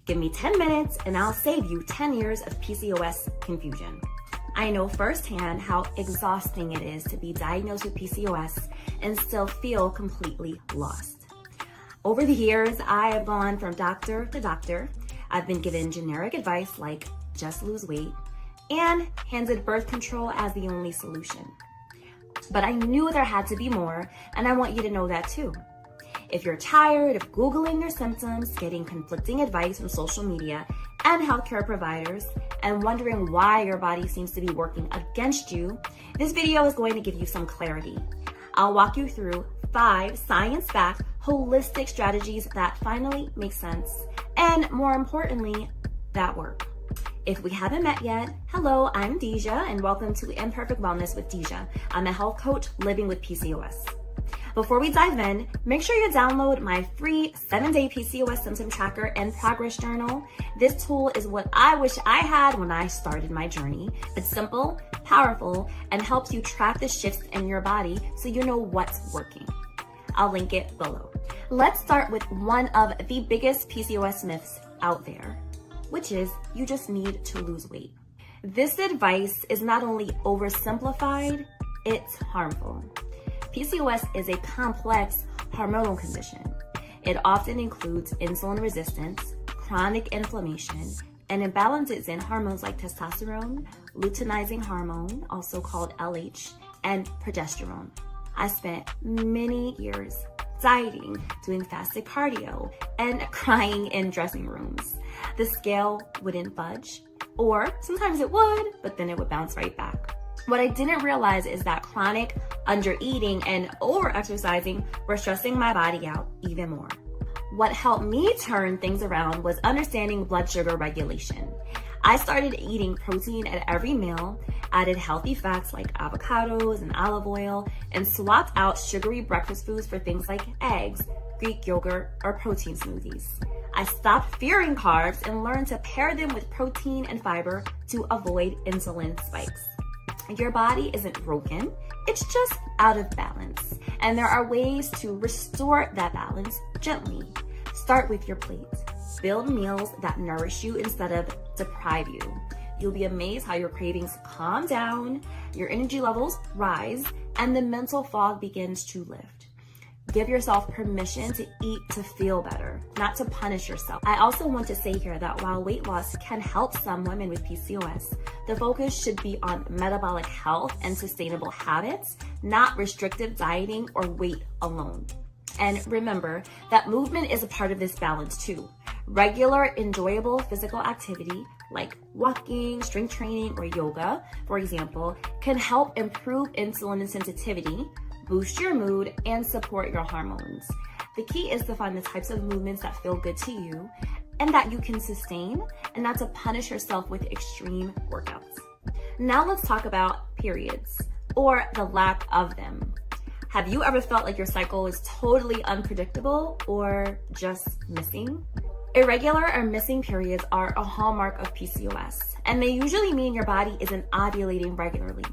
Give me 10 minutes and I'll save you 10 years of PCOS confusion. I know firsthand how exhausting it is to be diagnosed with PCOS and still feel completely lost. Over the years, I have gone from doctor to doctor. I've been given generic advice like just lose weight and handed birth control as the only solution. But I knew there had to be more, and I want you to know that too. If you're tired of Googling your symptoms, getting conflicting advice from social media and healthcare providers, and wondering why your body seems to be working against you, this video is going to give you some clarity. I'll walk you through 5 science-backed, holistic strategies that finally make sense, and more importantly, that work. If we haven't met yet, hello, I'm Deja, and welcome to Imperfect Wellness with Deja. I'm a health coach living with PCOS. Before we dive in, make sure you download my free 7-day PCOS symptom tracker and progress journal. This tool is what I wish I had when I started my journey. It's simple, powerful, and helps you track the shifts in your body so you know what's working. I'll link it below. Let's start with one of the biggest PCOS myths out there, which is you just need to lose weight. This advice is not only oversimplified, it's harmful. PCOS is a complex hormonal condition. It often includes insulin resistance, chronic inflammation, and imbalances in hormones like testosterone, luteinizing hormone, also called LH, and progesterone. I spent many years dieting, doing fasted cardio, and crying in dressing rooms. The scale wouldn't budge, or sometimes it would, but then it would bounce right back. What I didn't realize is that chronic under-eating and over-exercising were stressing my body out even more. What helped me turn things around was understanding blood sugar regulation. I started eating protein at every meal, added healthy fats like avocados and olive oil, and swapped out sugary breakfast foods for things like eggs, Greek yogurt, or protein smoothies. I stopped fearing carbs and learned to pair them with protein and fiber to avoid insulin spikes. Your body isn't broken, it's just out of balance. And there are ways to restore that balance gently. Start with your plate. Build meals that nourish you instead of deprive you. You'll be amazed how your cravings calm down, your energy levels rise, and the mental fog begins to lift. Give yourself permission to eat to feel better, not to punish yourself. I also want to say here that while weight loss can help some women with PCOS, the focus should be on metabolic health and sustainable habits, not restrictive dieting or weight alone. And remember that movement is a part of this balance too. Regular, enjoyable physical activity like walking, strength training, or yoga, for example, can help improve insulin sensitivity, boost your mood, and support your hormones. The key is to find the types of movements that feel good to you and that you can sustain, and not to punish yourself with extreme workouts. Now let's talk about periods, or the lack of them. Have you ever felt like your cycle is totally unpredictable or just missing? Irregular or missing periods are a hallmark of PCOS, and they usually mean your body isn't ovulating regularly.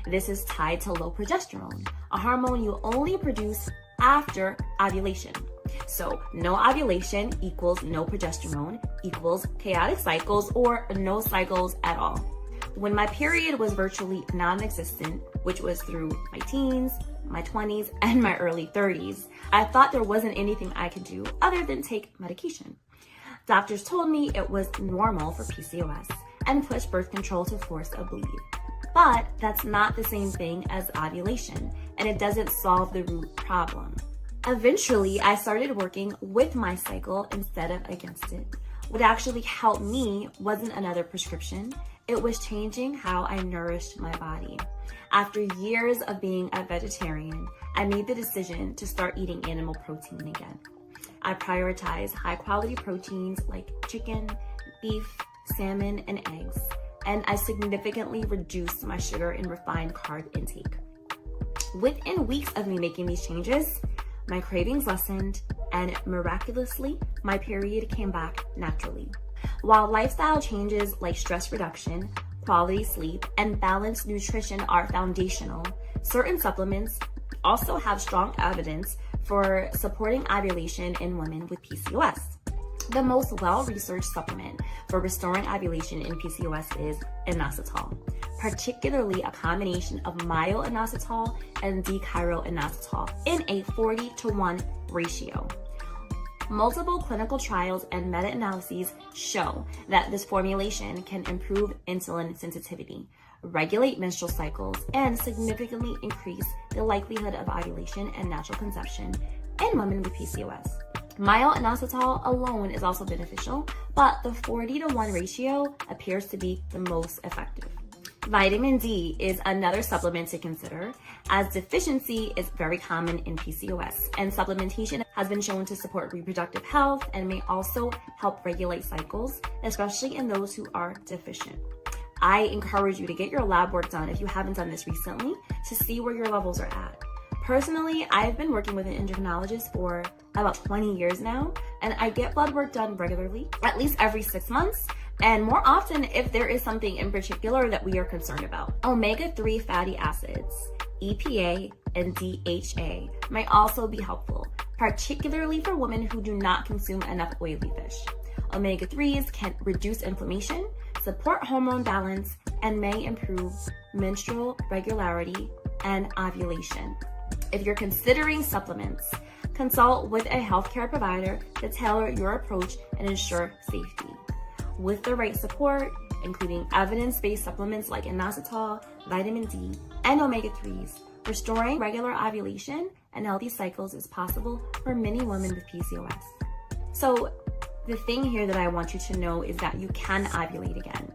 This is tied to low progesterone, a hormone you only produce after ovulation. So no ovulation equals no progesterone equals chaotic cycles or no cycles at all. When my period was virtually non-existent, which was through my teens, my 20s, and my early 30s, I thought there wasn't anything I could do other than take medication. Doctors told me it was normal for PCOS and pushed birth control to force a bleed. But that's not the same thing as ovulation, and it doesn't solve the root problem. Eventually, I started working with my cycle instead of against it. What actually helped me wasn't another prescription, it was changing how I nourished my body. After years of being a vegetarian, I made the decision to start eating animal protein again. I prioritize high-quality proteins like chicken, beef, salmon, and eggs, and I significantly reduced my sugar and refined carb intake. Within weeks of me making these changes, my cravings lessened, and miraculously, my period came back naturally. While lifestyle changes like stress reduction, quality sleep, and balanced nutrition are foundational, certain supplements also have strong evidence for supporting ovulation in women with PCOS. The most well-researched supplement for restoring ovulation in PCOS is inositol, particularly a combination of myo-inositol and D-chiroinositol in a 40-to-1 ratio. Multiple clinical trials and meta-analyses show that this formulation can improve insulin sensitivity, regulate menstrual cycles, and significantly increase the likelihood of ovulation and natural conception in women with PCOS. Myo-inositol alone is also beneficial, but the 40-to-1 ratio appears to be the most effective. Vitamin D is another supplement to consider, as deficiency is very common in PCOS, and supplementation has been shown to support reproductive health and may also help regulate cycles, especially in those who are deficient. I encourage you to get your lab work done if you haven't done this recently to see where your levels are at. Personally, I've been working with an endocrinologist for about 20 years now, and I get blood work done regularly, at least every 6 months, and more often if there is something in particular that we are concerned about. Omega-3 fatty acids, EPA, and DHA might also be helpful, particularly for women who do not consume enough oily fish. Omega-3s can reduce inflammation, support hormone balance, and may improve menstrual regularity and ovulation. If you're considering supplements, consult with a healthcare provider to tailor your approach and ensure safety. With the right support, including evidence-based supplements like inositol, vitamin D, and omega-3s, restoring regular ovulation and healthy cycles is possible for many women with PCOS. So the thing here that I want you to know is that you can ovulate again.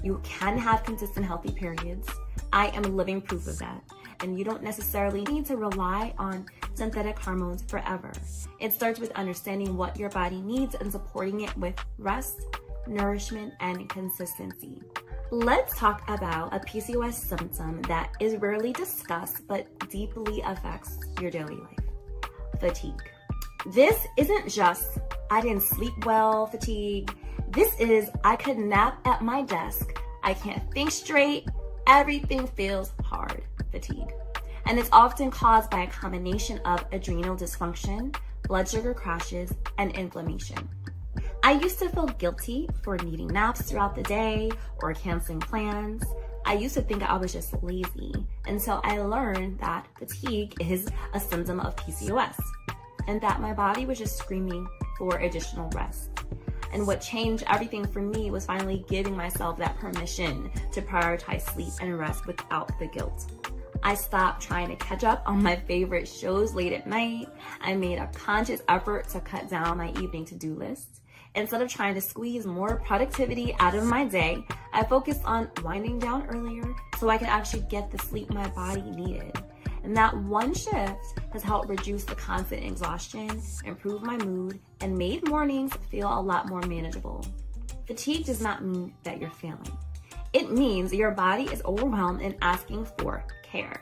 You can have consistent healthy periods. I am living proof of that. And you don't necessarily need to rely on synthetic hormones forever. It starts with understanding what your body needs and supporting it with rest, nourishment, and consistency. Let's talk about a PCOS symptom that is rarely discussed but deeply affects your daily life: fatigue. This isn't just I didn't sleep well fatigue. This is I could nap at my desk, I can't think straight, everything feels hard fatigue. And it's often caused by a combination of adrenal dysfunction, blood sugar crashes, and inflammation. I used to feel guilty for needing naps throughout the day or canceling plans. I used to think I was just lazy until I learned that fatigue is a symptom of PCOS and that my body was just screaming for additional rest. And what changed everything for me was finally giving myself that permission to prioritize sleep and rest without the guilt. I stopped trying to catch up on my favorite shows late at night. I made a conscious effort to cut down my evening to-do list. Instead of trying to squeeze more productivity out of my day, I focused on winding down earlier so I could actually get the sleep my body needed. And that one shift has helped reduce the constant exhaustion, improve my mood, and made mornings feel a lot more manageable. Fatigue does not mean that you're failing. It means your body is overwhelmed and asking for care.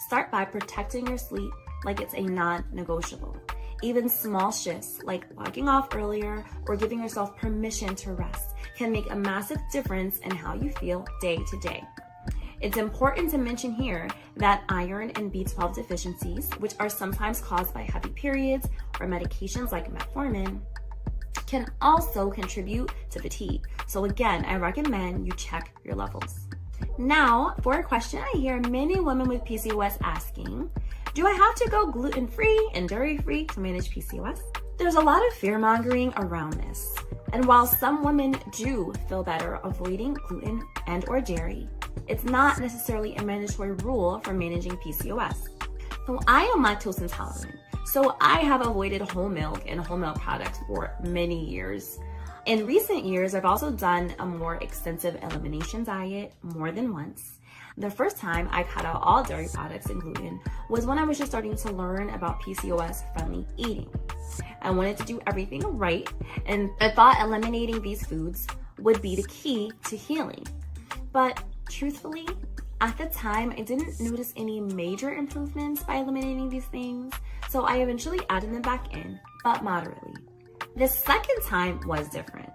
Start by protecting your sleep like it's a non-negotiable. Even small shifts like logging off earlier or giving yourself permission to rest can make a massive difference in how you feel day to day. It's important to mention here that iron and B12 deficiencies, which are sometimes caused by heavy periods or medications like metformin, can also contribute to fatigue. So again, I recommend you check your levels. Now, for a question I hear many women with PCOS asking, do I have to go gluten-free and dairy-free to manage PCOS? There's a lot of fear-mongering around this. And while some women do feel better avoiding gluten and or dairy, it's not necessarily a mandatory rule for managing PCOS. So I am lactose intolerant, so I have avoided whole milk and whole milk products for many years. In recent years, I've also done a more extensive elimination diet more than once. The first time I cut out all dairy products and gluten was when I was just starting to learn about PCOS-friendly eating. I wanted to do everything right, and I thought eliminating these foods would be the key to healing. But truthfully, at the time, I didn't notice any major improvements by eliminating these things, so I eventually added them back in, but moderately. The second time was different.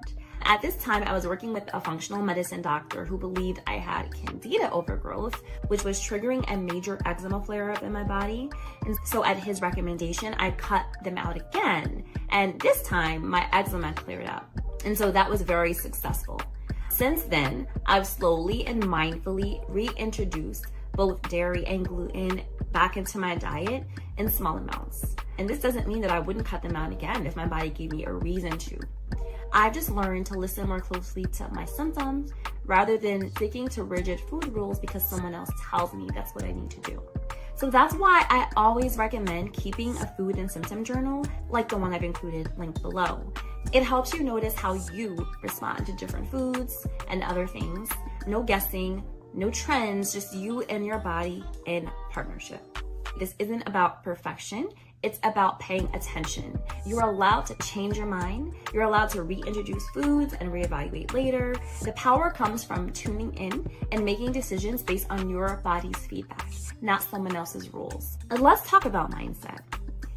At this time, I was working with a functional medicine doctor who believed I had candida overgrowth, which was triggering a major eczema flare-up in my body. And so at his recommendation, I cut them out again. And this time, my eczema cleared up. And so that was very successful. Since then, I've slowly and mindfully reintroduced both dairy and gluten back into my diet in small amounts. And this doesn't mean that I wouldn't cut them out again if my body gave me a reason to. I've just learned to listen more closely to my symptoms rather than sticking to rigid food rules because someone else tells me that's what I need to do. So that's why I always recommend keeping a food and symptom journal like the one I've included linked below. It helps you notice how you respond to different foods and other things. No guessing, no trends, just you and your body in partnership. This isn't about perfection. It's about paying attention. You're allowed to change your mind. You're allowed to reintroduce foods and reevaluate later. The power comes from tuning in and making decisions based on your body's feedback, not someone else's rules. And let's talk about mindset,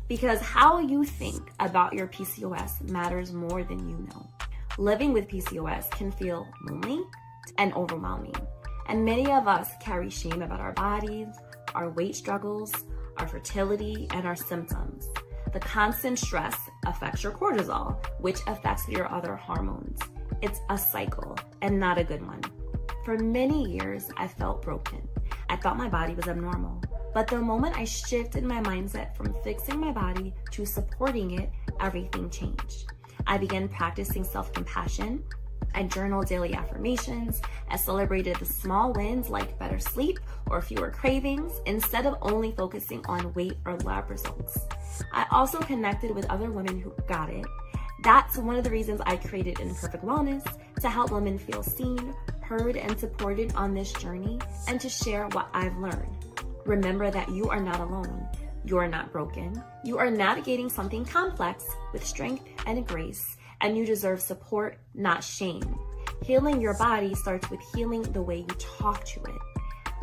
because how you think about your PCOS matters more than you know. Living with PCOS can feel lonely and overwhelming. And many of us carry shame about our bodies, our weight struggles, our fertility, and our symptoms. The constant stress affects your cortisol, which affects your other hormones. It's a cycle and not a good one. For many years, I felt broken. I thought my body was abnormal. But the moment I shifted my mindset from fixing my body to supporting it, everything changed. I began practicing self-compassion. I journaled daily affirmations. I celebrated the small wins like better sleep or fewer cravings instead of only focusing on weight or lab results. I also connected with other women who got it. That's one of the reasons I created Imperfect Wellness, to help women feel seen, heard, and supported on this journey, and to share what I've learned. Remember that you are not alone. You are not broken. You are navigating something complex with strength and grace, and you deserve support, not shame. Healing your body starts with healing the way you talk to it.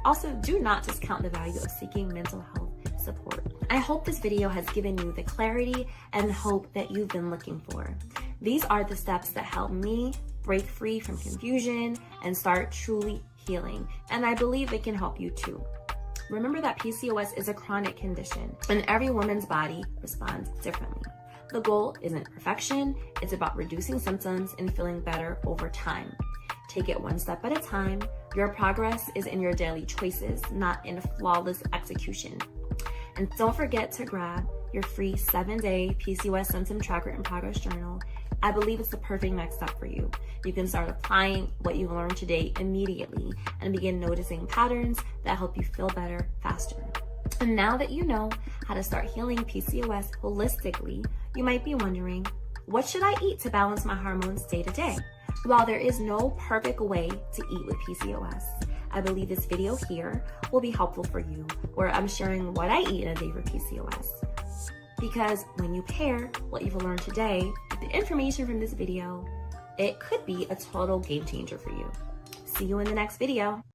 Also, do not discount the value of seeking mental health support. I hope this video has given you the clarity and hope that you've been looking for. These are the steps that help me break free from confusion and start truly healing, and I believe it can help you too. Remember that PCOS is a chronic condition, and every woman's body responds differently. The goal isn't perfection, it's about reducing symptoms and feeling better over time. Take it one step at a time. Your progress is in your daily choices, not in flawless execution. And don't forget to grab your free 7-day PCOS symptom tracker and progress journal. I believe it's the perfect next step for you. You can start applying what you learned today immediately and begin noticing patterns that help you feel better faster. And now that you know how to start healing PCOS holistically, you might be wondering, what should I eat to balance my hormones day to day? While there is no perfect way to eat with PCOS, I believe this video here will be helpful for you, where I'm sharing what I eat in a day for PCOS. Because when you pair what you've learned today with the information from this video, it could be a total game changer for you. See you in the next video.